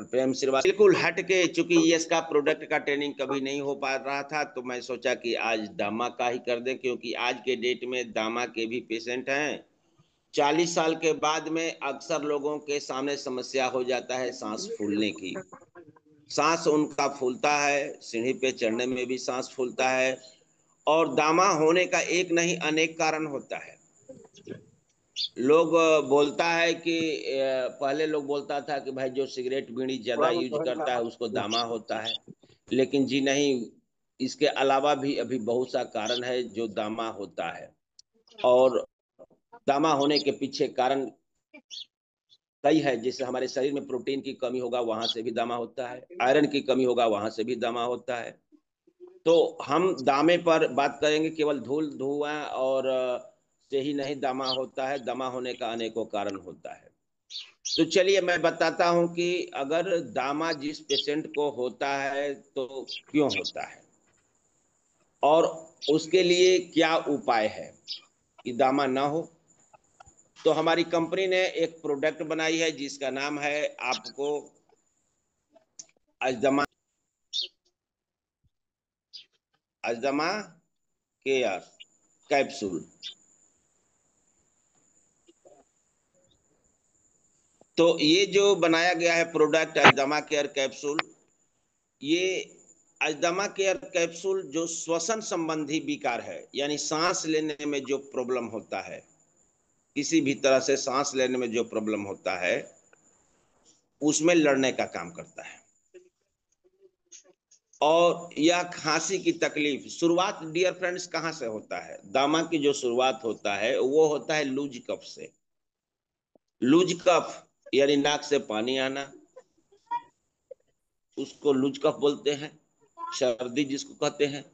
प्रेम श्रीवास्तव बिल्कुल हट के, चूंकि यस का प्रोडक्ट का ट्रेनिंग कभी नहीं हो पा रहा था, तो मैं सोचा कि आज दामा का ही कर दें, क्योंकि आज के डेट में दामा के भी पेशेंट हैं। 40 साल के बाद में अक्सर लोगों के सामने समस्या हो जाता है सांस फूलने की। सांस उनका फूलता है, सीढ़ी पे चढ़ने में भी सांस फूलता है, और दामा होने का एक नहीं अनेक कारण होता है। लोग बोलता है कि पहले लोग बोलता था कि भाई जो सिगरेट बीड़ी ज्यादा यूज करता है उसको दामा होता है, लेकिन जी नहीं, इसके अलावा भी अभी बहुत सा कारण है जो दामा होता है। और दामा होने के पीछे कारण कई है, जैसे हमारे शरीर में प्रोटीन की कमी होगा वहां से भी दामा होता है, आयरन की कमी होगा वहां से भी दामा होता है। तो हम दामे पर बात करेंगे, केवल धूल धुआं और से ही नहीं दामा होता है, दमा होने का अनेकों कारण होता है। तो चलिए मैं बताता हूं कि अगर दामा जिस पेशेंट को होता है तो क्यों होता है और उसके लिए क्या उपाय है कि दामा ना हो। तो हमारी कंपनी ने एक प्रोडक्ट बनाई है जिसका नाम है आपको अजदमा अजदमा केयर कैप्सूल। तो ये जो बनाया गया है प्रोडक्ट अजदमा केयर कैप्सूल, ये अजदमा केयर कैप्सूल जो श्वसन संबंधी विकार है, यानी सांस लेने में जो प्रॉब्लम होता है, किसी भी तरह से सांस लेने में जो प्रॉब्लम होता है उसमें लड़ने का काम करता है। और यह खांसी की तकलीफ, शुरुआत डियर फ्रेंड्स कहां से होता है? दामा की जो शुरुआत होता है वो होता है लूज कफ से। लूज कफ यानी नाक से पानी आना, उसको लूज कफ बोलते हैं, सर्दी जिसको कहते हैं।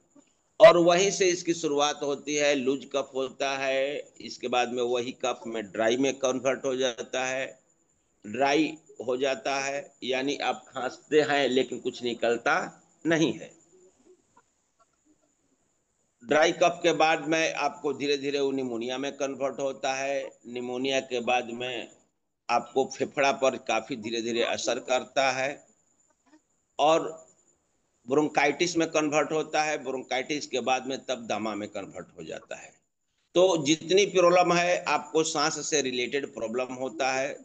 और वहीं से इसकी शुरुआत होती है, लूज कफ होता है, इसके बाद में वही कफ में ड्राई में कन्वर्ट हो जाता है। ड्राई हो जाता है यानी आप खांसते हैं लेकिन कुछ निकलता नहीं है। ड्राई कफ के बाद में आपको धीरे धीरे वो निमोनिया में कन्वर्ट होता है। निमोनिया के बाद में आपको फेफड़ा पर काफी धीरे धीरे असर करता है और ब्रोंकाइटिस में कन्वर्ट होता है। ब्रोंकाइटिस के बाद में तब दमा में कन्वर्ट हो जाता है। तो जितनी प्रॉब्लम है, आपको सांस से रिलेटेड प्रॉब्लम होता है,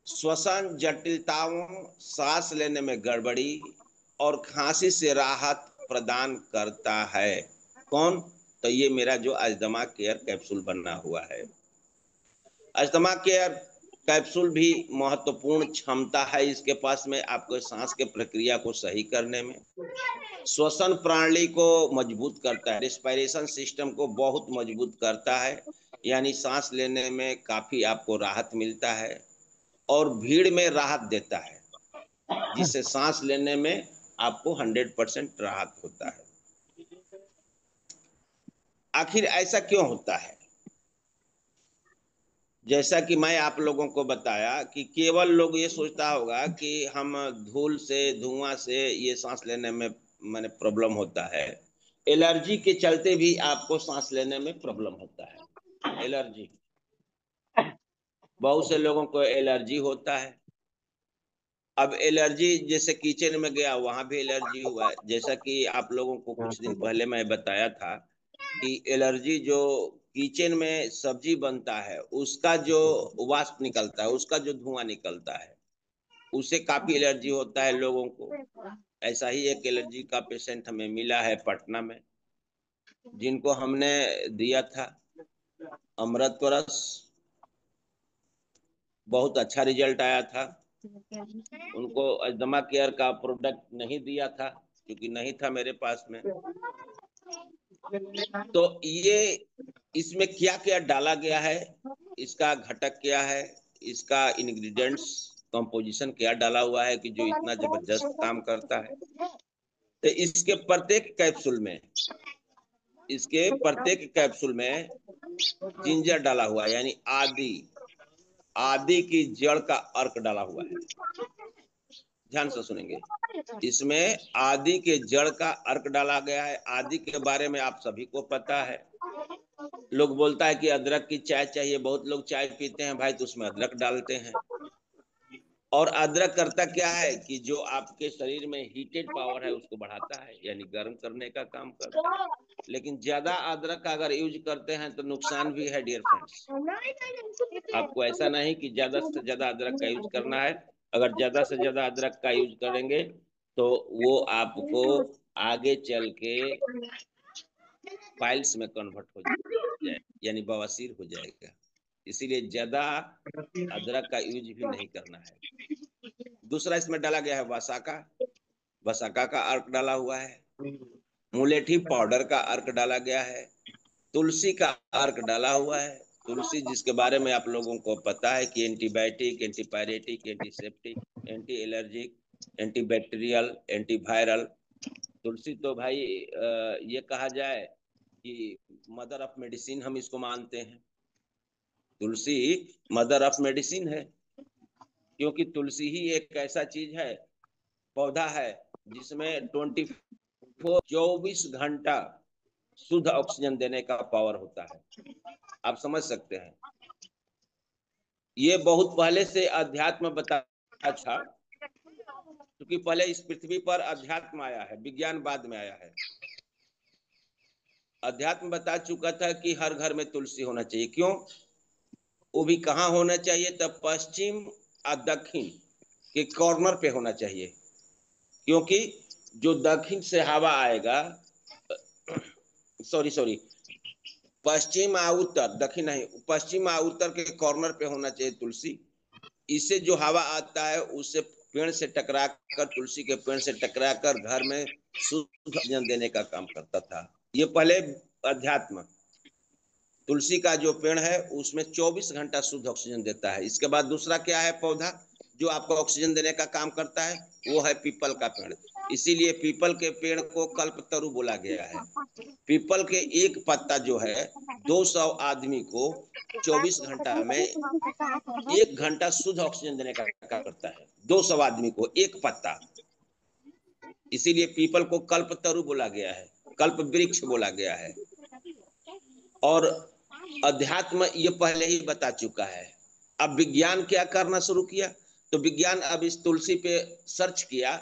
श्वसन जटिलताओं, सांस लेने में गड़बड़ी और खांसी से राहत प्रदान करता है। कौन? तो ये मेरा जो अजदमा केयर कैप्सूल बना हुआ है। अजदमा केयर कैप्सूल भी महत्वपूर्ण क्षमता है इसके पास में, आपको सांस के प्रक्रिया को सही करने में, श्वसन प्रणाली को मजबूत करता है, रेस्पिरेशन सिस्टम को बहुत मजबूत करता है, यानी सांस लेने में काफी आपको राहत मिलता है और भीड़ में राहत देता है, जिससे सांस लेने में आपको 100% राहत होता है। आखिर ऐसा क्यों होता है? जैसा कि मैं आप लोगों को बताया कि केवल लोग ये सोचता होगा कि हम धूल से, धुआं से ये सांस लेने में माने प्रॉब्लम होता है। एलर्जी के चलते भी आपको सांस लेने में प्रॉब्लम होता है। एलर्जी, बहुत से लोगों को एलर्जी होता है। अब एलर्जी, जैसे किचन में गया वहां भी एलर्जी हुआ है। जैसा कि आप लोगों को कुछ दिन पहले मैं बताया था कि एलर्जी जो किचन में सब्जी बनता है उसका जो वाष्प निकलता है, उसका जो धुआं निकलता है, उससे काफी एलर्जी होता है लोगों को। ऐसा ही एक एलर्जी का पेशेंट हमें मिला है पटना में, जिनको हमने दिया था अमृतवरस। बहुत अच्छा रिजल्ट आया था। उनको अजदमा केयर का प्रोडक्ट नहीं दिया था क्योंकि नहीं था मेरे पास में। तो ये इसमें क्या क्या डाला गया है, इसका घटक क्या है, इसका इंग्रेडिएंट्स कंपोजिशन क्या डाला हुआ है कि जो इतना जबरदस्त काम करता है। तो इसके प्रत्येक कैप्सूल में जिंजर डाला हुआ है, यानी आदि, आदि की जड़ का अर्क डाला हुआ है। ध्यान से सुनेंगे, इसमें आदि के जड़ का अर्क डाला गया है। आदि के बारे में आप सभी को पता है। लोग बोलता है कि अदरक की चाय चाहिए, बहुत लोग चाय पीते हैं भाई तो उसमें अदरक डालते हैं, और अदरक करता क्या है कि जो आपके शरीर में हीटेड पावर है उसको बढ़ाता है, यानी गर्म करने का काम करता है। लेकिन ज्यादा अदरक का अगर यूज करते हैं तो नुकसान भी है डियर फ्रेंड्स। आपको ऐसा नहीं कि ज्यादा से ज्यादा अदरक का यूज करना है। अगर ज्यादा से ज्यादा अदरक का यूज करेंगे तो वो आपको आगे चल के पाइल्स में कन्वर्ट हो जाए, यानी बवासीर हो जाएगा। इसीलिए ज्यादा अदरक का यूज भी नहीं करना है। दूसरा इसमें डाला गया है वसाका। वसाका का अर्क डाला हुआ है। मुलेठी पाउडर का अर्क डाला गया है। तुलसी का अर्क डाला हुआ है। तुलसी जिसके बारे में आप लोगों को पता है कि antibiotic, antipyretic, antiseptic, anti allergic, antibacterial, antiviral. तुलसी तो भाई ये कहा जाए कि मदर ऑफ मेडिसिन हम इसको मानते हैं। तुलसी मदर ऑफ मेडिसिन है, क्योंकि तुलसी ही एक ऐसा चीज है, पौधा है, जिसमें 24 घंटा शुद्ध ऑक्सीजन देने का पावर होता है। आप समझ सकते हैं। ये बहुत पहले से अध्यात्म बताया था, क्योंकि पहले इस पृथ्वी पर अध्यात्म आया है, विज्ञान बाद में आया है। अध्यात्म बता चुका था कि हर घर में तुलसी होना चाहिए। क्यों? वो भी कहाँ होना चाहिए? तब पश्चिम और दक्षिण के कॉर्नर पे होना चाहिए, क्योंकि जो दक्षिण से हवा आएगा, सॉरी सॉरी, पश्चिम आ उत्तर, दक्षिण नहीं, पश्चिम आ उत्तर के कॉर्नर पे होना चाहिए तुलसी। इससे जो हवा आता है उससे पेड़ से टकरा कर, तुलसी के पेड़ से टकरा कर घर में शुद्ध ऑक्सीजन देने का काम करता था। ये पहले अध्यात्म। तुलसी का जो पेड़ है उसमें 24 घंटा शुद्ध ऑक्सीजन देता है। इसके बाद दूसरा क्या है पौधा जो आपको ऑक्सीजन देने का काम करता है? वो है पीपल का पेड़। इसीलिए पीपल के पेड़ को कल्पतरु बोला गया है। पीपल के एक पत्ता जो है 200 आदमी को 24 घंटा में 1 घंटा शुद्ध ऑक्सीजन देने का काम करता है। 200 आदमी को एक पत्ता। इसीलिए पीपल को कल्पतरु बोला गया है, कल्प वृक्ष बोला गया है। और अध्यात्म ये पहले ही बता चुका है। अब विज्ञान क्या करना शुरू किया? तो विज्ञान अब इस तुलसी पे सर्च किया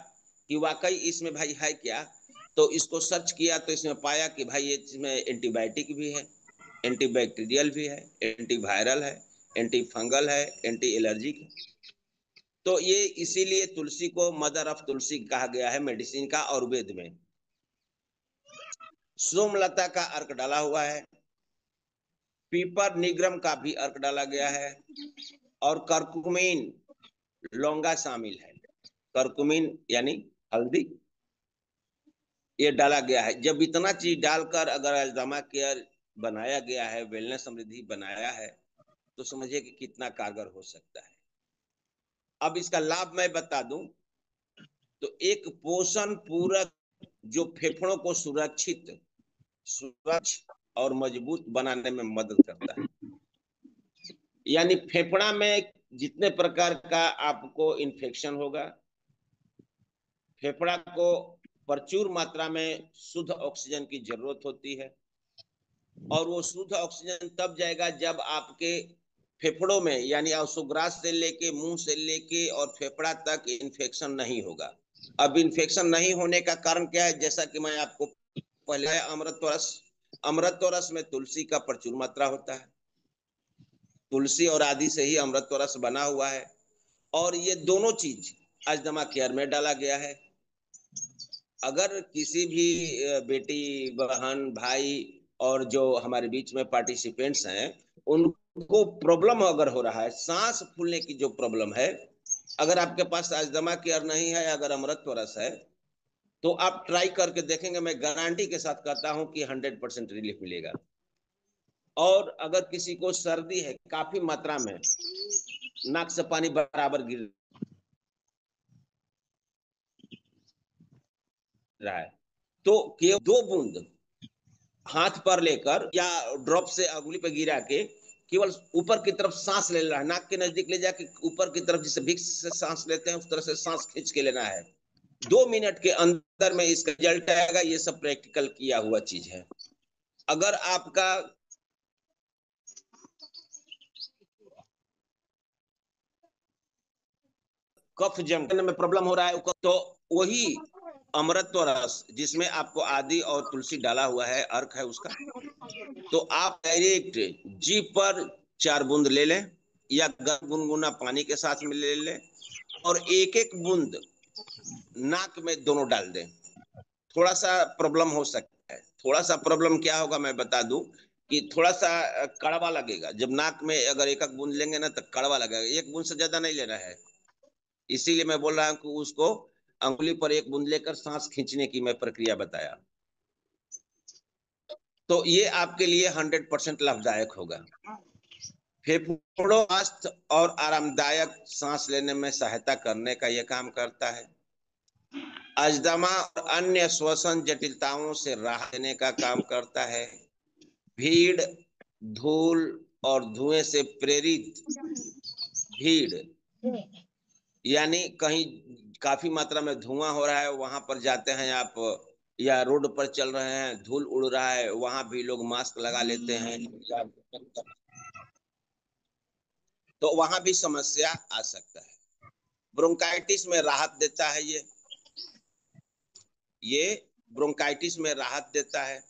कि वाकई इसमें भाई है क्या। तो इसको सर्च किया तो इसमें पाया कि भाई ये इसमें एंटीबायोटिक भी है, एंटीबैक्टीरियल भी है, एंटीवायरल है, एंटी फंगल है, एंटी एलर्जिक है। तो ये इसीलिए तुलसी को मदर ऑफ तुलसी कहा गया है मेडिसिन का। और वेद में सोमलता का अर्क डाला हुआ है। पीपर निग्रम का भी अर्क डाला गया है। और करकुमिन, लौंगा शामिल है। करकुमिन यानी हल्दी, ये डाला गया है। जब इतना चीज डालकर अगर अल्जामा केयर बनाया गया है, वेलनेस समृद्धि बनाया है, तो समझिए कि कितना कारगर हो सकता है। अब इसका लाभ मैं बता दूं तो एक पोषण पूरक जो फेफड़ों को सुरक्षित, स्वच्छ और मजबूत बनाने में मदद करता है। यानी फेफड़ा में जितने प्रकार का आपको इन्फेक्शन होगा, फेफड़ा को प्रचुर मात्रा में शुद्ध ऑक्सीजन की जरूरत होती है। और वो शुद्ध ऑक्सीजन तब जाएगा जब आपके फेफड़ों में, यानी श्वास से लेके, मुंह से लेके और फेफड़ा तक इन्फेक्शन नहीं होगा। अब इन्फेक्शन नहीं होने का कारण क्या है? जैसा कि मैं आपको पहले, अमृतरस। अमृतरस में तुलसी का प्रचुर मात्रा होता है। तुलसी और आदि से ही अमृतरस बना हुआ है। और ये दोनों चीज अजदमा केयर में डाला गया है। अगर किसी भी बेटी, बहन, भाई और जो हमारे बीच में पार्टिसिपेंट्स हैं, उनको प्रॉब्लम अगर हो रहा है, सांस फूलने की जो प्रॉब्लम है, अगर आपके पास अजदमा केयर नहीं है, अगर अमृतरस है, तो आप ट्राई करके देखेंगे। मैं गारंटी के साथ कहता हूं कि 100% रिलीफ मिलेगा। और अगर किसी को सर्दी है काफी मात्रा में, नाक से पानी बराबर गिर रहा है, तो केवल 2 बूंद हाथ पर लेकर या ड्रॉप से अंगुली पर गिरा के केवल ऊपर की तरफ सांस ले लेना है। नाक के नजदीक ले जाके ऊपर की तरफ, जिसे विक्स से सांस लेते हैं उस तरह से सांस खींच के लेना है। 2 मिनट के अंदर में इसका रिजल्ट आएगा। ये सब प्रैक्टिकल किया हुआ चीज है। अगर आपका कफ जमने में प्रॉब्लम हो रहा है, तो वही अमृतत्व रस जिसमें आपको आदि और तुलसी डाला हुआ है, अर्क है उसका, तो आप डायरेक्ट जीभ पर 4 बूंद ले लें या गुनगुना पानी के साथ में ले लें और एक एक बूंद नाक में दोनों डाल दें। थोड़ा सा प्रॉब्लम हो सकता है, थोड़ा सा प्रॉब्लम क्या होगा मैं बता दूं कि थोड़ा सा कड़वा लगेगा। जब नाक में अगर एक एक बूंद लेंगे ना तो कड़वा लगेगा, एक बूंद से ज्यादा नहीं लेना है। इसीलिए मैं बोल रहा हूं कि उसको अंगुली पर एक बूंद लेकर सांस खींचने की मैं प्रक्रिया बताया, तो ये आपके लिए 100% लाभदायक होगा। फेफड़ों स्वास्थ्य और आरामदायक सांस लेने में सहायता करने का यह काम करता है। अजदमा और अन्य श्वसन जटिलताओं से राहत देने का काम करता है। भीड़, धूल और धुएं से प्रेरित भीड़, यानी कहीं काफी मात्रा में धुआं हो रहा है, वहां पर जाते हैं आप या रोड पर चल रहे हैं, धूल उड़ रहा है, वहां भी लोग मास्क लगा लेते हैं, तो वहां भी समस्या आ सकता है। ब्रोंकाइटिस में राहत देता है ये ब्रोंकाइटिस में राहत देता है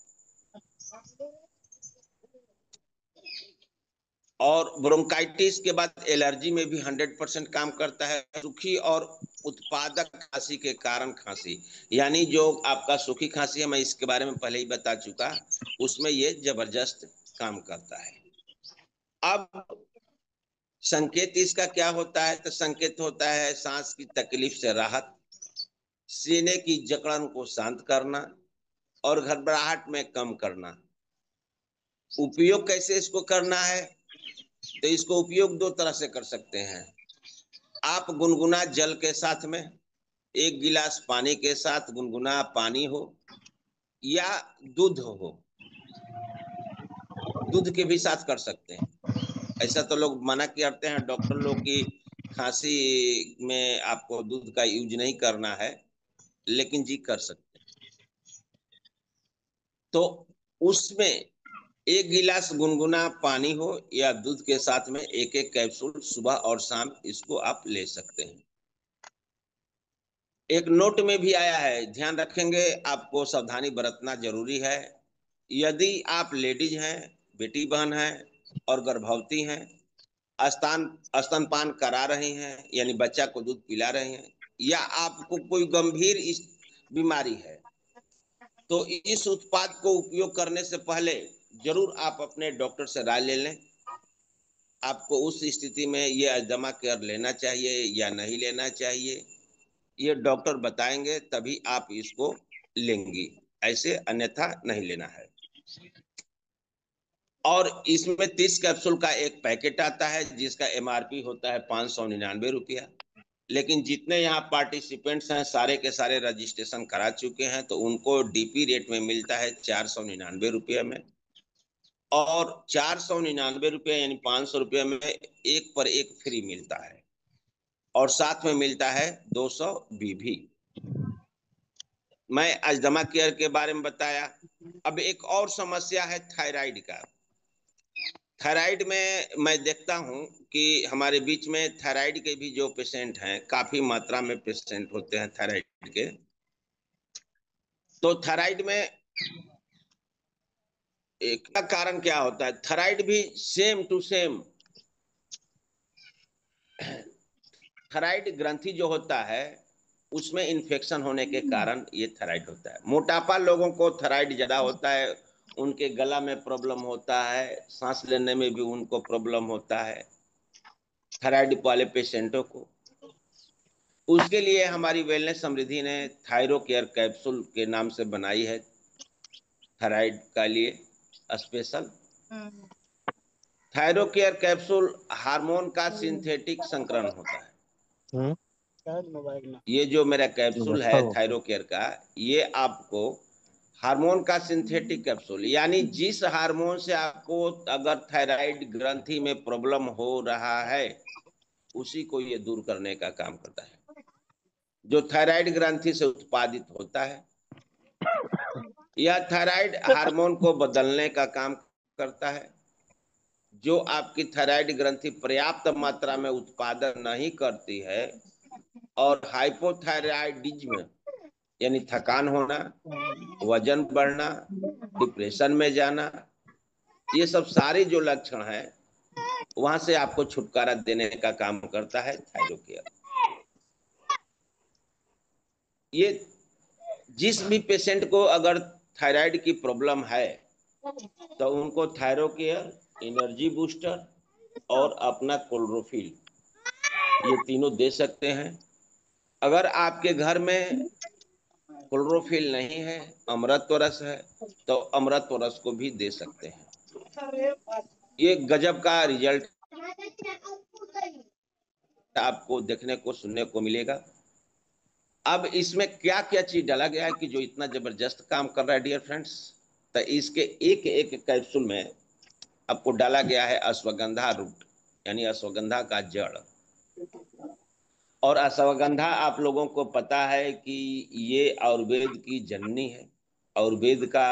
और ब्रोंकाइटिस के बाद एलर्जी में भी 100% काम करता है। सूखी और उत्पादक खांसी के कारण खांसी, यानी जो आपका सूखी खांसी है, मैं इसके बारे में पहले ही बता चुका, उसमें ये जबरदस्त काम करता है। अब संकेत इसका क्या होता है, तो संकेत होता है सांस की तकलीफ से राहत, सीने की जकड़न को शांत करना और घबराहट में कम करना। उपयोग कैसे इसको करना है, तो इसको उपयोग 2 तरह से कर सकते हैं। आप गुनगुना जल के साथ में 1 गिलास पानी के साथ गुनगुना पानी हो या दूध हो, दूध के भी साथ कर सकते हैं। ऐसा तो लोग मना करते हैं डॉक्टर लोग की खांसी में आपको दूध का यूज नहीं करना है, लेकिन जी कर सकते हैं। तो उसमें 1 गिलास गुनगुना पानी हो या दूध के साथ में 1-1 कैप्सूल सुबह और शाम इसको आप ले सकते हैं। एक नोट में भी आया है, ध्यान रखेंगे, आपको सावधानी बरतना जरूरी है। यदि आप लेडीज हैं, बेटी बहन हैं और गर्भवती हैं, स्तनपान करा रही हैं, यानी बच्चा को दूध पिला रही हैं, या आपको कोई गंभीर इस बीमारी है, तो इस उत्पाद को उपयोग करने से पहले जरूर आप अपने डॉक्टर से राय ले लें। आपको उस स्थिति में ये अजमा केयर लेना चाहिए या नहीं लेना चाहिए, ये डॉक्टर बताएंगे, तभी आप इसको लेंगी, ऐसे अन्यथा नहीं लेना है। और इसमें 30 कैप्सूल का एक पैकेट आता है जिसका MRP होता है 599 रुपया, लेकिन जितने यहाँ पार्टिसिपेंट्स हैं सारे के सारे रजिस्ट्रेशन करा चुके हैं, तो उनको DP रेट में मिलता है 499 रुपये में, और 499 रुपये यानी 500 रुपये में 1 पर 1 फ्री मिलता है, और साथ में मिलता है 200 BV। मैं अजदमा केयर के बारे में बताया। अब एक और समस्या है थायराइड का। थायराइड में मैं देखता हूं कि हमारे बीच में थायराइड के भी जो पेशेंट हैं, काफी मात्रा में पेशेंट होते हैं थायराइड के। तो थायराइड में एक का कारण क्या होता है, थायराइड भी सेम टू सेम, थायराइड ग्रंथि जो होता है उसमें इन्फेक्शन होने के कारण ये थायराइड होता है। मोटापा लोगों को थायराइड ज्यादा होता है, उनके गला में प्रॉब्लम होता है, सांस लेने में भी उनको प्रॉब्लम होता है थायराइड वाले पेशेंटों को। उसके लिए हमारी वेलनेस समृद्धि ने थायरो केयर कैप्सूल के नाम से बनाई है, थायराइड का लिए special. Thyro care capsule hormone का सिंथेटिक संकरण होता है। ये जो मेरा कैप्सूल है थायरो केयर का, ये आपको हार्मोन का सिंथेटिक कैप्सूल, यानी जिस हार्मोन से आपको अगर थायराइड ग्रंथि में प्रॉब्लम हो रहा है उसी को ये दूर करने का काम करता है, जो थायराइड ग्रंथि से उत्पादित होता है। यह थायराइड हार्मोन को बदलने का काम करता है। जो आपकी थायराइड ग्रंथि पर्याप्त मात्रा में उत्पादन नहीं करती है, और हाइपोथायराइडिज्म यानी थकान होना, वजन बढ़ना, डिप्रेशन में जाना, ये सब सारे जो लक्षण हैं वहां से आपको छुटकारा देने का काम करता है थायरोकेयर। ये जिस भी पेशेंट को अगर थायराइड की प्रॉब्लम है तो उनको थायरोकेयर, एनर्जी बूस्टर और अपना क्लोरोफिल ये तीनों दे सकते हैं। अगर आपके घर में क्लोरोफिल नहीं है, अमृतवरस है, तो अमृतवरस को भी दे सकते हैं। ये गजब का रिजल्ट आपको देखने को सुनने को मिलेगा। अब इसमें क्या क्या चीज डाला गया है कि जो इतना जबरदस्त काम कर रहा है डियर फ्रेंड्स, तो इसके एक एक कैप्सूल में आपको डाला गया है अश्वगंधा रूट यानी अश्वगंधा का जड़। और अश्वगंधा आप लोगों को पता है कि ये आयुर्वेद की जननी है। आयुर्वेद का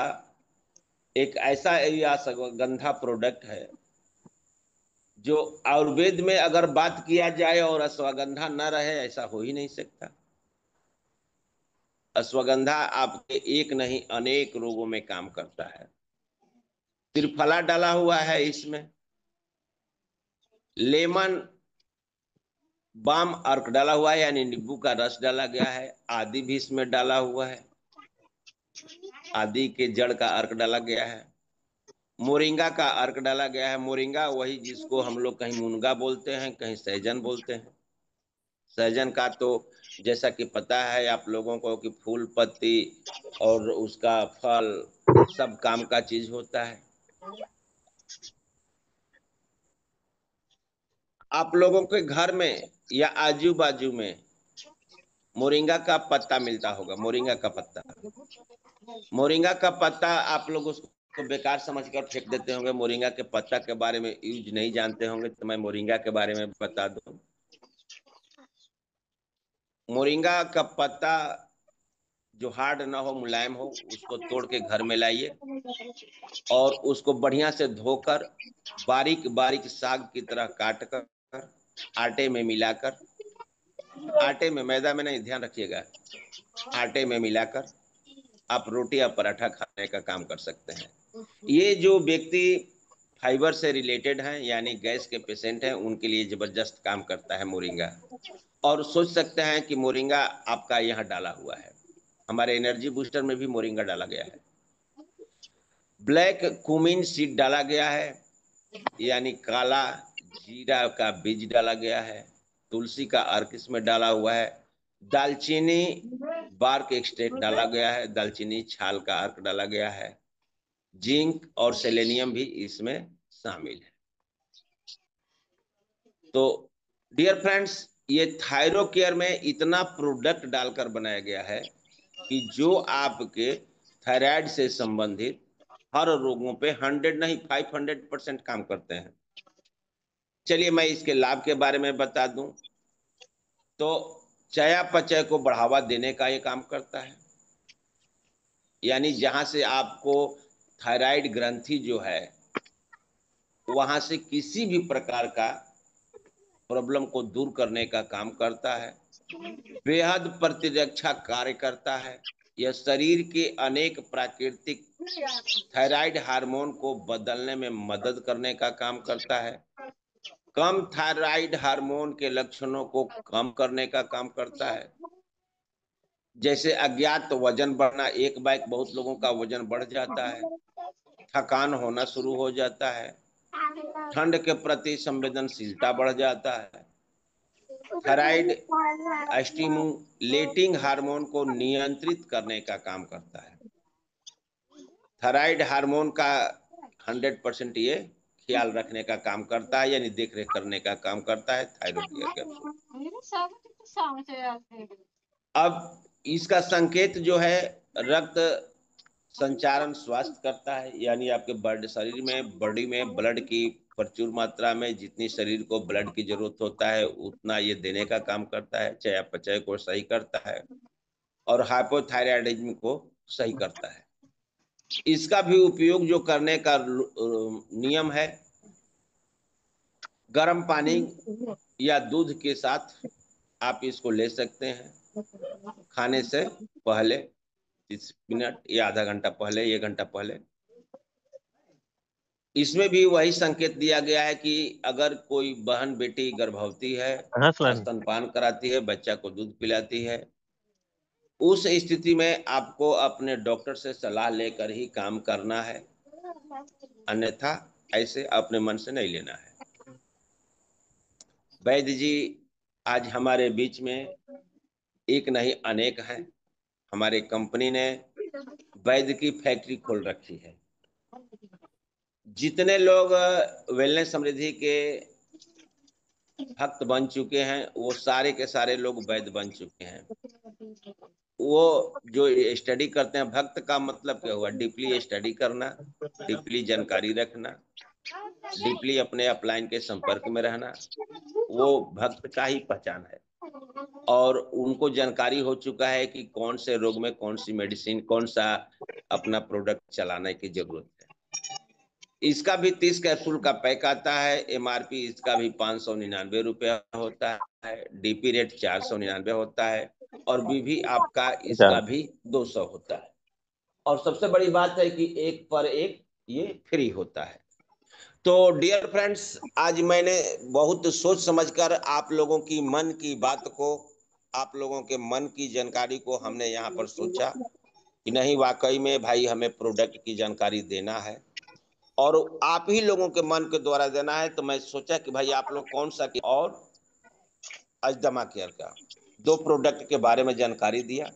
एक ऐसा अश्वगंधा प्रोडक्ट है जो आयुर्वेद में अगर बात किया जाए और अश्वगंधा न रहे ऐसा हो ही नहीं सकता। अश्वगंधा आपके एक नहीं अनेक रोगों में काम करता है। त्रिफला डाला हुआ है इसमें, लेमन बाम अर्क डाला हुआ है यानी नींबू का रस डाला गया है, आदि भी इसमें डाला हुआ है, आदि के जड़ का अर्क डाला गया है, मोरिंगा का अर्क डाला गया है। मोरिंगा वही जिसको हम लोग कहीं मुनगा बोलते हैं, कहीं सहजन बोलते हैं। सहजन का तो जैसा कि पता है आप लोगों को कि फूल पत्ती और उसका फल सब काम का चीज होता है। आप लोगों के घर में या आजू बाजू में मोरिंगा का पत्ता मिलता होगा, मोरिंगा का पत्ता। मोरिंगा का पत्ता आप लोग उसको बेकार समझकर फेंक देते होंगे, मोरिंगा के पत्ता के बारे में यूज नहीं जानते होंगे, तो मैं मोरिंगा के बारे में बता दूं। मोरिंगा का पत्ता जो हार्ड ना हो, मुलायम हो, उसको तोड़ के घर में लाइए और उसको बढ़िया से धोकर बारीक बारीक साग की तरह काट कर आटे में मिलाकर, आटे में, मैदा में नहीं, ध्यान रखिएगा, आटे में मिलाकर आप रोटी या पराठा खाने का काम कर सकते हैं। ये जो व्यक्ति फाइबर से रिलेटेड हैं यानी गैस के पेशेंट हैं उनके लिए जबरदस्त काम करता है मोरिंगा। और सोच सकते हैं कि मोरिंगा आपका यहाँ डाला हुआ है, हमारे एनर्जी बूस्टर में भी मोरिंगा डाला गया है। ब्लैक कुमिन सीड डाला गया है यानी काला जीरा का बीज डाला गया है, तुलसी का अर्क इसमें डाला हुआ है, दालचीनी बार्क एक्सट्रैक्ट डाला गया है, दालचीनी छाल का अर्क डाला गया है, जिंक और सेलेनियम भी इसमें शामिल है। तो डियर फ्रेंड्स, ये थायरोकेयर में इतना प्रोडक्ट डालकर बनाया गया है कि जो आपके थायराइड से संबंधित हर रोगों पे 100 नहीं 500% काम करते हैं। चलिए मैं इसके लाभ के बारे में बता दूं तो चयापचय को बढ़ावा देने का ये काम करता है, यानी जहां से आपको थायराइड ग्रंथि जो है वहां से किसी भी प्रकार का प्रॉब्लम को दूर करने का काम करता है, बेहद प्रतिरक्षा कार्य करता है। यह शरीर के अनेक प्राकृतिक थायराइड हार्मोन को बदलने में मदद करने का काम करता है, कम थायराइड हार्मोन के लक्षणों को कम करने का काम करता है, जैसे अज्ञात वजन बढ़ना, एक बाइक बहुत लोगों का वजन बढ़ जाता है, थकान होना शुरू हो जाता है, ठंड के प्रति संवेदनशीलता बढ़ जाता है, थायराइड स्टिमुलेटिंग हार्मोन को नियंत्रित करने का काम करता है। थायराइड हार्मोन का 100% ये ख्याल रखने का काम करता है यानी देख रेख करने का काम करता है थायरोकेयर कैप्सूल। अब इसका संकेत जो है रक्त संचारण स्वास्थ्य करता है, यानी आपके ब्लड शरीर में बॉडी में ब्लड की प्रचुर मात्रा में जितनी शरीर को ब्लड की जरूरत होता है उतना ये देने का काम करता है, चयापचय को सही करता है और हाइपोथायराइडिज्म को सही करता है। इसका भी उपयोग जो करने का नियम है, गर्म पानी या दूध के साथ आप इसको ले सकते हैं खाने से पहले, 30 मिनट या आधा घंटा पहले, 1 घंटा पहले। इसमें भी वही संकेत दिया गया है कि अगर कोई बहन बेटी गर्भवती है, हाँ सलाम। स्तनपान कराती है, बच्चा को दूध पिलाती है, उस स्थिति में आपको अपने डॉक्टर से सलाह लेकर ही काम करना है, अन्यथा ऐसे अपने मन से नहीं लेना है। वैद्य जी आज हमारे बीच में एक नहीं अनेक हैं। हमारे कंपनी ने वैद्य की फैक्ट्री खोल रखी है। जितने लोग वेलनेस समृद्धि के भक्त बन चुके हैं, वो सारे के सारे लोग वैद्य बन चुके हैं। वो जो स्टडी करते हैं, भक्त का मतलब क्या हुआ? डीपली स्टडी करना, डीपली जानकारी रखना, डीपली अपने अपलाइन के संपर्क में रहना, वो भक्त का ही पहचान है। और उनको जानकारी हो चुका है कि कौन से रोग में कौन सी मेडिसिन, कौन सा अपना प्रोडक्ट चलाने की जरूरत है। इसका भी 30 कैप्सूल का पैक आता है। एमआरपी इसका भी 599 रुपया होता है। डीपी रेट 499 होता है और बीवी आपका अच्छा। इसका भी 200 होता है। और सबसे बड़ी बात है कि एक पर एक ये फ्री होता है। तो डियर फ्रेंड्स, आज मैंने बहुत सोच समझकर आप लोगों की मन की बात को, आप लोगों के मन की जानकारी को हमने यहाँ पर सोचा कि नहीं, वाकई में भाई हमें प्रोडक्ट की जानकारी देना है और आप ही लोगों के मन के द्वारा देना है। तो मैं सोचा कि भाई आप लोग कौन सा और अजदमा केयर का 2 प्रोडक्ट के बारे में जानकारी दिया।